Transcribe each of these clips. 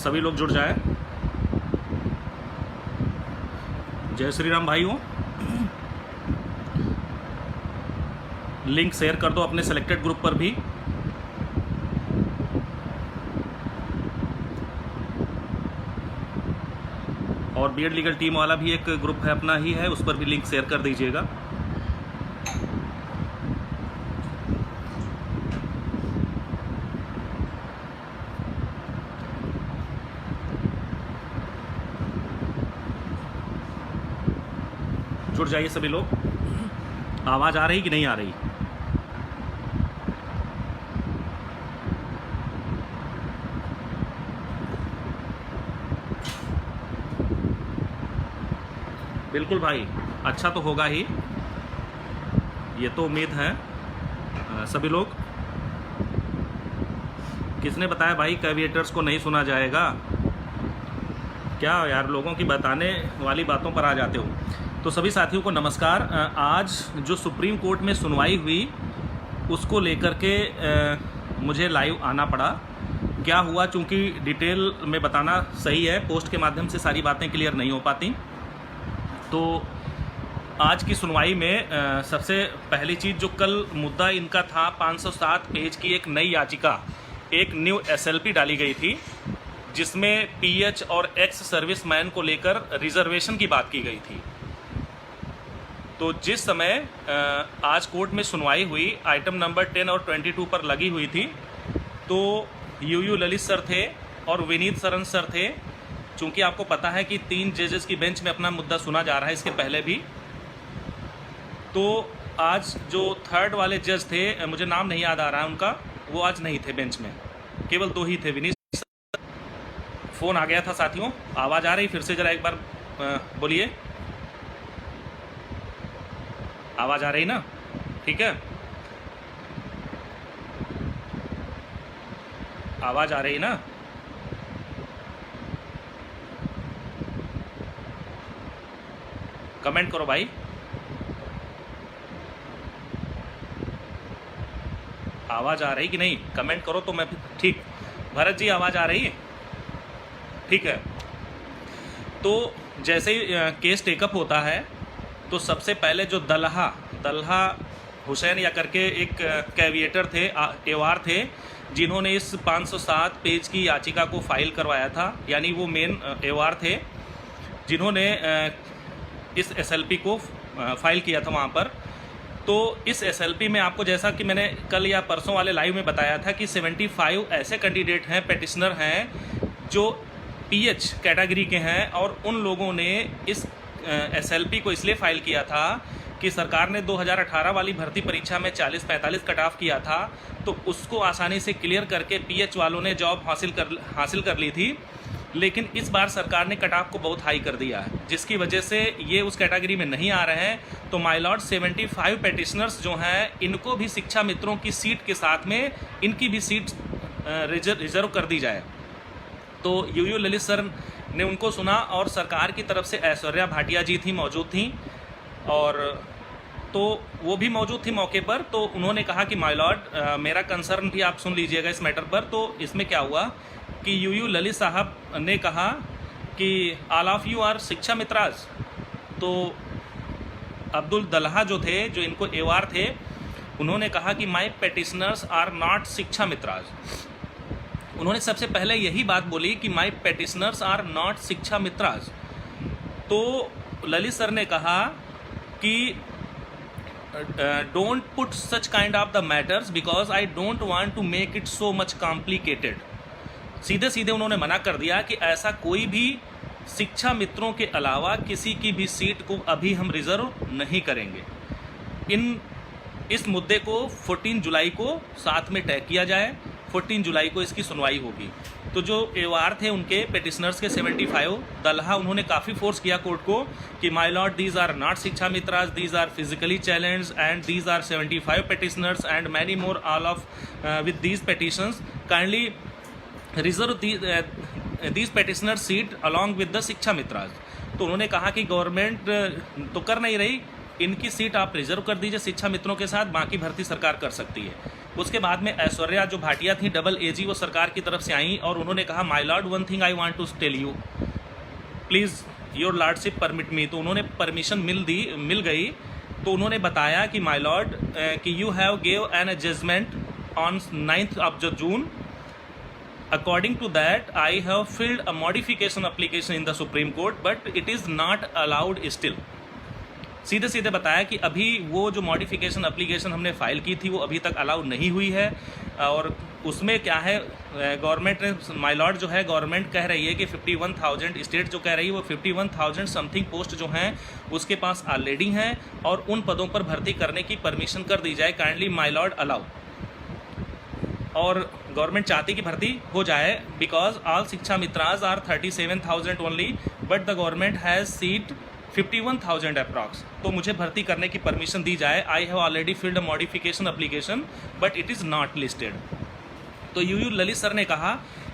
सभी लोग जुड़ जाए। जय श्री राम भाइयों, लिंक शेयर कर दो अपने सेलेक्टेड ग्रुप पर भी। और बीएड लीगल टीम वाला भी एक ग्रुप है अपना ही है, उस पर भी लिंक शेयर कर दीजिएगा। जुड़ जाइए सभी लोग। आवाज़ आ रही कि नहीं आ रही? बिल्कुल भाई, अच्छा तो होगा ही, ये तो उम्मीद है। सभी लोग, किसने बताया भाई कैविएटर्स को नहीं सुना जाएगा? क्या यार, लोगों की बताने वाली बातों पर आ जाते हो। तो सभी साथियों को नमस्कार। आज जो सुप्रीम कोर्ट में सुनवाई हुई उसको लेकर के मुझे लाइव आना पड़ा। क्या हुआ, चूँकि डिटेल में बताना सही है, पोस्ट के माध्यम से सारी बातें क्लियर नहीं हो पाती। तो आज की सुनवाई में सबसे पहली चीज़, जो कल मुद्दा इनका था 507 पेज की एक नई याचिका, एक न्यू एसएलपी डाली गई थी जिसमें पीएच और एक्स सर्विसमैन को लेकर रिजर्वेशन की बात की गई थी। तो जिस समय आज कोर्ट में सुनवाई हुई, आइटम नंबर 10 और 22 पर लगी हुई थी, तो यूयू ललित सर थे और विनीत सरन सर थे। चूँकि आपको पता है कि 3 जजेस की बेंच में अपना मुद्दा सुना जा रहा है इसके पहले भी। तो आज जो थर्ड वाले जज थे, मुझे नाम नहीं याद आ रहा है उनका, वो आज नहीं थे बेंच में, केवल 2 ही थे। विनीत सर, फ़ोन आ गया था साथियों। आवाज़ आ रही? फिर से ज़रा एक बार बोलिए। आवाज़ आ रही ना? ठीक है, आवाज़ आ रही ना? कमेंट करो भाई। आवाज़ आ रही कि नहीं? कमेंट करो तो मैं ठीक। भरत जी, आवाज़ आ रही है? ठीक है। तो जैसे ही केस टेकअप होता है तो सबसे पहले जो दल्हा हुसैन या करके एक कैविएटर थे, एवार थे, जिन्होंने इस 507 पेज की याचिका को फाइल करवाया था, यानी वो मेन एवार थे जिन्होंने इस एसएलपी को फाइल किया था वहाँ पर। तो इस एसएलपी में आपको, जैसा कि मैंने कल या परसों वाले लाइव में बताया था, कि 75 ऐसे कैंडिडेट हैं, पेटिशनर हैं जो पीएच कैटेगरी के हैं, और उन लोगों ने इस एसएलपी को इसलिए फाइल किया था कि सरकार ने 2018 वाली भर्ती परीक्षा में 40-45 कट ऑफ किया था, तो उसको आसानी से क्लियर करके पीएच वालों ने जॉब हासिल कर ली थी। लेकिन इस बार सरकार ने कट ऑफ को बहुत हाई कर दिया है, जिसकी वजह से ये उस कैटेगरी में नहीं आ रहे हैं। तो माय लॉर्ड 75 पेटिशनर्स जो हैं, इनको भी शिक्षा मित्रों की सीट के साथ में इनकी भी सीट रिजर्व कर दी जाए। तो यूयू ललित सर ने उनको सुना, और सरकार की तरफ से ऐश्वर्या भाटिया जी थी, मौजूद थी, और तो वो भी मौजूद थी मौके पर। तो उन्होंने कहा कि माय लॉर्ड, मेरा कंसर्न भी आप सुन लीजिएगा इस मैटर पर। तो इसमें क्या हुआ कि यूयू ललित साहब ने कहा कि ऑल ऑफ यू आर शिक्षा मित्राज। तो अब्दुल दल्हा जो थे, जो इनको एवार थे, उन्होंने कहा कि माय पेटिशनर्स आर नॉट शिक्षा मित्राज। उन्होंने सबसे पहले यही बात बोली कि माय पेटिशनर्स आर नॉट शिक्षा मित्राज। तो ललित सर ने कहा कि don't put such kind of the matters because I don't want to make it so much complicated. सीधे सीधे उन्होंने मना कर दिया कि ऐसा कोई भी शिक्षा मित्रों के अलावा किसी की भी सीट को अभी हम रिजर्व नहीं करेंगे। इस मुद्दे को 14 जुलाई को साथ में तय किया जाए। 14 जुलाई को इसकी सुनवाई होगी। तो जो एवार थे उनके पेटिशनर्स के 75 दल्हा, उन्होंने काफ़ी फोर्स किया कोर्ट को कि my lord, these are not Shiksha Mitras, these are physically challenge and these are 75 petitioners and many more, all of with these petitions kindly reserve these petitioner seat along with the Shiksha Mitras. तो उन्होंने कहा कि government तो कर नहीं रही, इनकी सीट आप रिजर्व कर दीजिए शिक्षा मित्रों के साथ, बाकी भर्ती सरकार कर सकती है। उसके बाद में ऐश्वर्या जो भाटिया थी डबल एजी, वो सरकार की तरफ से आई और उन्होंने कहा my lord one thing I want to tell you, please your lordship permit me. तो उन्होंने परमिशन मिल गई। तो उन्होंने बताया कि माय लॉर्ड कि you have gave an judgement on 9th of June. According to that, I have filled a modification application in the Supreme Court, but it is not allowed still. सीधे सीधे बताया कि अभी वो जो मॉडिफिकेशन एप्लीकेशन हमने file की थी वो अभी तक अलाउ नहीं हुई है। और उसमें क्या है, गवर्नमेंट ने, माय लॉर्ड जो है, गवर्नमेंट कह रही है कि 51,000, स्टेट जो कह रही है वो 51,000 समथिंग पोस्ट जो हैं उसके पास ऑलरेडी हैं और उन पदों पर भर्ती करने की परमिशन कर दी जाए, काइंडली माय लॉर्ड अलाउ। और गवर्नमेंट चाहती कि भर्ती हो जाए, because all Shiksha Mitras are 37,000 only, but the government has seat 51,000 approx. तो मुझे भर्ती करने की परमिशन दी जाए। I have already filled a modification application but it is not listed. तो यूयू ललित सर ने कहा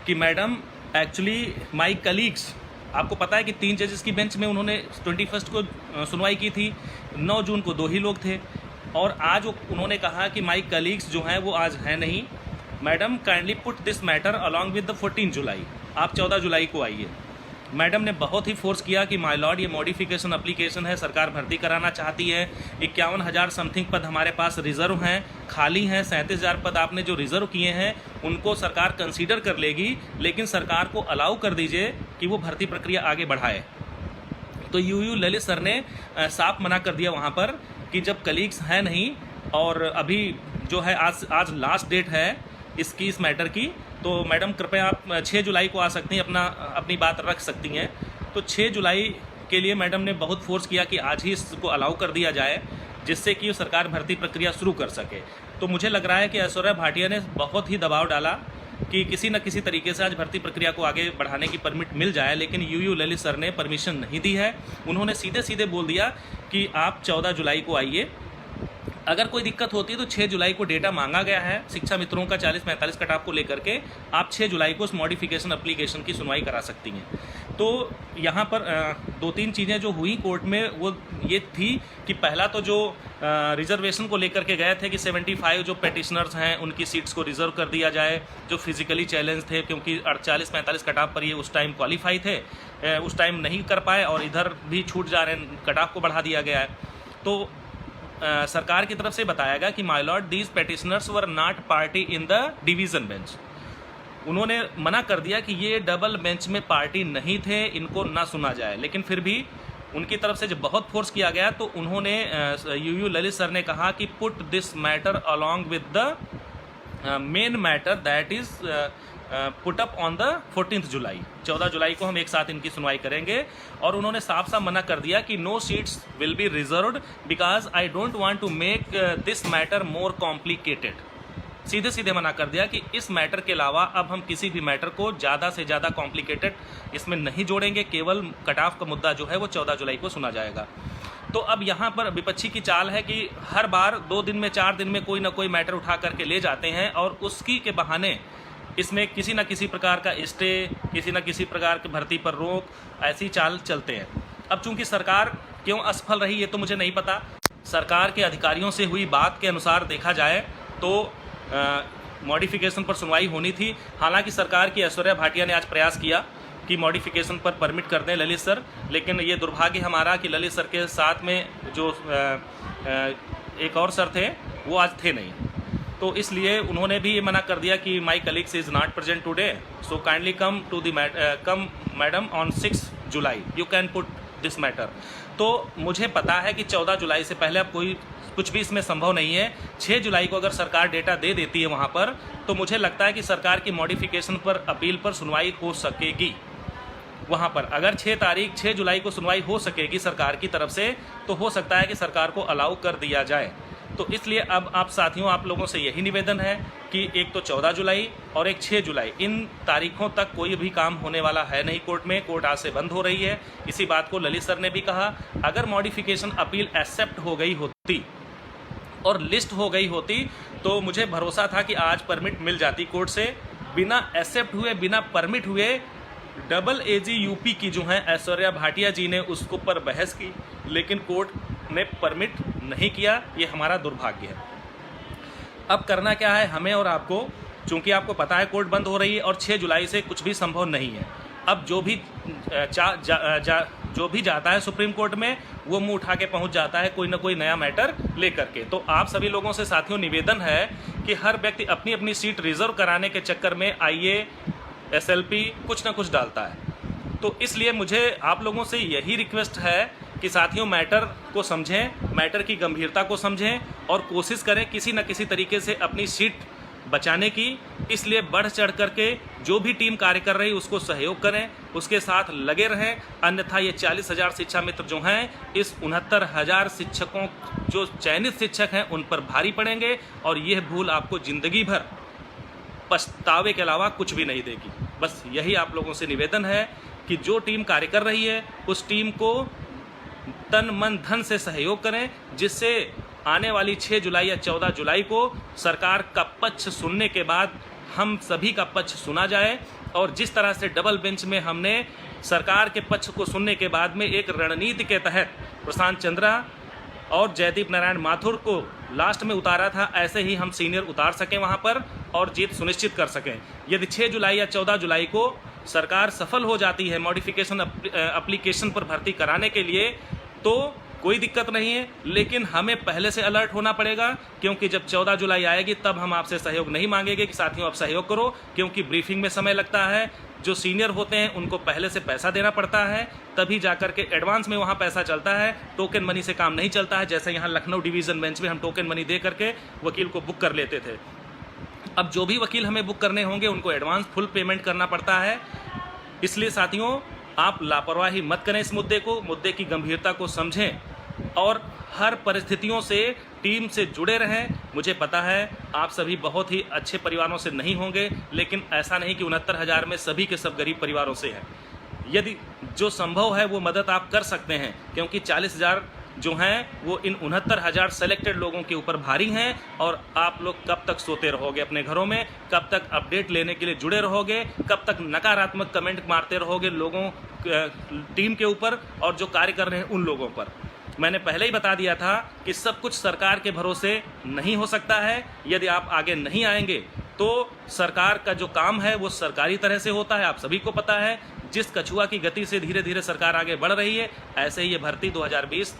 कि मैडम एक्चुअली माई कलीग्स, आपको पता है कि 3 जजेस की बेंच में उन्होंने 21 को सुनवाई की थी, 9 जून को 2 ही लोग थे और आज उन्होंने कहा कि माई कलीग्स जो हैं वो आज हैं नहीं। Madam kindly put this matter along with the 14 जुलाई, आप 14 जुलाई को आइए। मैडम ने बहुत ही फोर्स किया कि माय लॉर्ड ये मॉडिफिकेशन एप्लीकेशन है, सरकार भर्ती कराना चाहती है, 51,000 समथिंग पद हमारे पास रिजर्व हैं, खाली हैं, 37,000 पद आपने जो रिजर्व किए हैं उनको सरकार कंसीडर कर लेगी, लेकिन सरकार को अलाउ कर दीजिए कि वो भर्ती प्रक्रिया आगे बढ़ाए। तो यूयू ललित सर ने साफ मना कर दिया वहाँ पर कि जब कलीग्स हैं नहीं और अभी जो है आज लास्ट डेट है इस मैटर की, तो मैडम कृपया आप 6 जुलाई को आ सकती हैं, अपनी बात रख सकती हैं। तो 6 जुलाई के लिए मैडम ने बहुत फोर्स किया कि आज ही इसको अलाउ कर दिया जाए, जिससे कि सरकार भर्ती प्रक्रिया शुरू कर सके। तो मुझे लग रहा है कि ऐश्वर्या भाटिया ने बहुत ही दबाव डाला कि किसी न किसी तरीके से आज भर्ती प्रक्रिया को आगे बढ़ाने की परमिट मिल जाए, लेकिन यूयू ललित सर ने परमिशन नहीं दी है। उन्होंने सीधे सीधे बोल दिया कि आप 14 जुलाई को आइए, अगर कोई दिक्कत होती है तो 6 जुलाई को डेटा मांगा गया है शिक्षा मित्रों का 40-45 कटाव को लेकर के, आप 6 जुलाई को उस मॉडिफिकेशन एप्लीकेशन की सुनवाई करा सकती हैं। तो यहाँ पर 2-3 चीज़ें जो हुई कोर्ट में वो ये थी कि पहला तो जो रिजर्वेशन को लेकर के गए थे कि 75 जो पेटिशनर्स हैं उनकी सीट्स को रिजर्व कर दिया जाए, जो फिजिकली चैलेंज थे, क्योंकि 40-45 कटाव पर ये उस टाइम क्वालिफाई थे, उस टाइम नहीं कर पाए और इधर भी छूट जा रहे हैं, कटाव को बढ़ा दिया गया है। तो सरकार की तरफ से बताया गया कि my lord these petitioners were not party in the division bench. उन्होंने मना कर दिया कि ये डबल बेंच में पार्टी नहीं थे, इनको ना सुना जाए। लेकिन फिर भी उनकी तरफ से जब बहुत फोर्स किया गया तो उन्होंने यूयू ललित सर ने कहा कि put this matter along with the main matter that is put up on the 14th जुलाई। 14 जुलाई को हम एक साथ इनकी सुनवाई करेंगे। और उन्होंने साफ साफ मना कर दिया कि no seats will be reserved because I don't want to make this matter more complicated. सीधे सीधे मना कर दिया कि इस मैटर के अलावा अब हम किसी भी मैटर को ज़्यादा से ज़्यादा कॉम्प्लिकेटेड इसमें नहीं जोड़ेंगे, केवल कटाव का मुद्दा जो है वो 14 जुलाई को सुना जाएगा। तो अब यहाँ पर विपक्षी की चाल है कि हर बार 2 दिन में 4 दिन में कोई ना कोई मैटर उठा करके ले जाते हैं और उसकी के बहाने इसमें किसी न किसी प्रकार का स्टे, किसी न किसी प्रकार की भर्ती पर रोक, ऐसी चाल चलते हैं। अब चूंकि सरकार क्यों असफल रही ये तो मुझे नहीं पता। सरकार के अधिकारियों से हुई बात के अनुसार देखा जाए तो मॉडिफिकेशन पर सुनवाई होनी थी। हालांकि सरकार की ऐश्वर्या भाटिया ने आज प्रयास किया कि मॉडिफिकेशन पर परमिट कर दें ललित सर, लेकिन ये दुर्भाग्य हमारा कि ललित सर के साथ में जो एक और सर थे वो आज थे नहीं, तो इसलिए उन्होंने भी ये मना कर दिया कि my colleagues is not present today, so kindly come to the come madam on 6 July, you can put this matter. तो मुझे पता है कि 14 जुलाई से पहले अब कुछ भी इसमें संभव नहीं है। 6 जुलाई को अगर सरकार डेटा दे देती है वहाँ पर, तो मुझे लगता है कि सरकार की मॉडिफिकेशन पर अपील पर सुनवाई हो सकेगी। वहाँ पर अगर 6 जुलाई को सुनवाई हो सकेगी सरकार की तरफ से, तो हो सकता है कि सरकार को अलाउ कर दिया जाए। तो इसलिए अब आप साथियों, आप लोगों से यही निवेदन है कि एक तो 14 जुलाई और एक 6 जुलाई, इन तारीखों तक कोई भी काम होने वाला है नहीं कोर्ट में। कोर्ट आज से बंद हो रही है। इसी बात को ललित सर ने भी कहा। अगर मॉडिफिकेशन अपील एक्सेप्ट हो गई होती और लिस्ट हो गई होती तो मुझे भरोसा था कि आज परमिट मिल जाती कोर्ट से। बिना एक्सेप्ट हुए, बिना परमिट हुए डबल एजी यूपी की जो है ऐश्वर्या भाटिया जी ने उसको पर बहस की, लेकिन कोर्ट ने परमिट नहीं किया। ये हमारा दुर्भाग्य है। अब करना क्या है हमें और आपको, चूंकि आपको पता है कोर्ट बंद हो रही है और 6 जुलाई से कुछ भी संभव नहीं है। अब जो भी जाता है सुप्रीम कोर्ट में वो मुंह उठा के पहुंच जाता है कोई ना कोई नया मैटर लेकर के। तो आप सभी लोगों से साथियों निवेदन है कि हर व्यक्ति अपनी अपनी सीट रिजर्व कराने के चक्कर में आईए SLP कुछ ना कुछ डालता है। तो इसलिए मुझे आप लोगों से यही रिक्वेस्ट है कि साथियों मैटर को समझें, मैटर की गंभीरता को समझें और कोशिश करें किसी न किसी तरीके से अपनी सीट बचाने की। इसलिए बढ़ चढ़ करके जो भी टीम कार्य कर रही है उसको सहयोग करें, उसके साथ लगे रहें। अन्यथा ये 40,000 शिक्षा मित्र जो हैं इस 69,000 शिक्षकों जो चयनित शिक्षक हैं उन पर भारी पड़ेंगे और यह भूल आपको जिंदगी भर पछतावे के अलावा कुछ भी नहीं देगी। बस यही आप लोगों से निवेदन है कि जो टीम कार्य कर रही है उस टीम को तन मन धन से सहयोग करें, जिससे आने वाली 6 जुलाई या 14 जुलाई को सरकार का पक्ष सुनने के बाद हम सभी का पक्ष सुना जाए। और जिस तरह से डबल बेंच में हमने सरकार के पक्ष को सुनने के बाद में एक रणनीति के तहत प्रशांत चंद्रा और जयदीप नारायण माथुर को लास्ट में उतारा था, ऐसे ही हम सीनियर उतार सकें वहां पर और जीत सुनिश्चित कर सकें। यदि 6 जुलाई या 14 जुलाई को सरकार सफल हो जाती है मॉडिफिकेशन एप्लीकेशन पर भर्ती कराने के लिए तो कोई दिक्कत नहीं है, लेकिन हमें पहले से अलर्ट होना पड़ेगा, क्योंकि जब 14 जुलाई आएगी तब हम आपसे सहयोग नहीं मांगेंगे कि साथियों आप सहयोग करो, क्योंकि ब्रीफिंग में समय लगता है। जो सीनियर होते हैं उनको पहले से पैसा देना पड़ता है, तभी जाकर के एडवांस में वहाँ पैसा चलता है। टोकन मनी से काम नहीं चलता है, जैसे यहाँ लखनऊ डिवीज़न बेंच में हम टोकन मनी दे करके वकील को बुक कर लेते थे। अब जो भी वकील हमें बुक करने होंगे उनको एडवांस फुल पेमेंट करना पड़ता है। इसलिए साथियों आप लापरवाही मत करें, इस मुद्दे की गंभीरता को समझें और हर परिस्थितियों से टीम से जुड़े रहें। मुझे पता है आप सभी बहुत ही अच्छे परिवारों से नहीं होंगे, लेकिन ऐसा नहीं कि 69,000 में सभी के सब गरीब परिवारों से हैं। यदि जो संभव है वो मदद आप कर सकते हैं, क्योंकि 40,000 जो हैं वो इन 69,000 सेलेक्टेड लोगों के ऊपर भारी हैं। और आप लोग कब तक सोते रहोगे अपने घरों में, कब तक अपडेट लेने के लिए जुड़े रहोगे, कब तक नकारात्मक कमेंट मारते रहोगे लोगों टीम के ऊपर और जो कार्य कर रहे हैं उन लोगों पर। मैंने पहले ही बता दिया था कि सब कुछ सरकार के भरोसे नहीं हो सकता है। यदि आप आगे नहीं आएंगे तो सरकार का जो काम है वो सरकारी तरह से होता है, आप सभी को पता है। जिस कछुआ की गति से धीरे धीरे सरकार आगे बढ़ रही है, ऐसे ही ये भर्ती 2020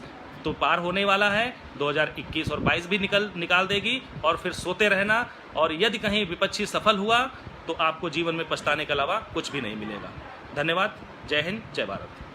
तो पार होने वाला है, 2021 और 22 भी निकाल देगी और फिर सोते रहना। और यदि कहीं विपक्षी सफल हुआ तो आपको जीवन में पछताने के अलावा कुछ भी नहीं मिलेगा। धन्यवाद। जय हिंद, जय भारत।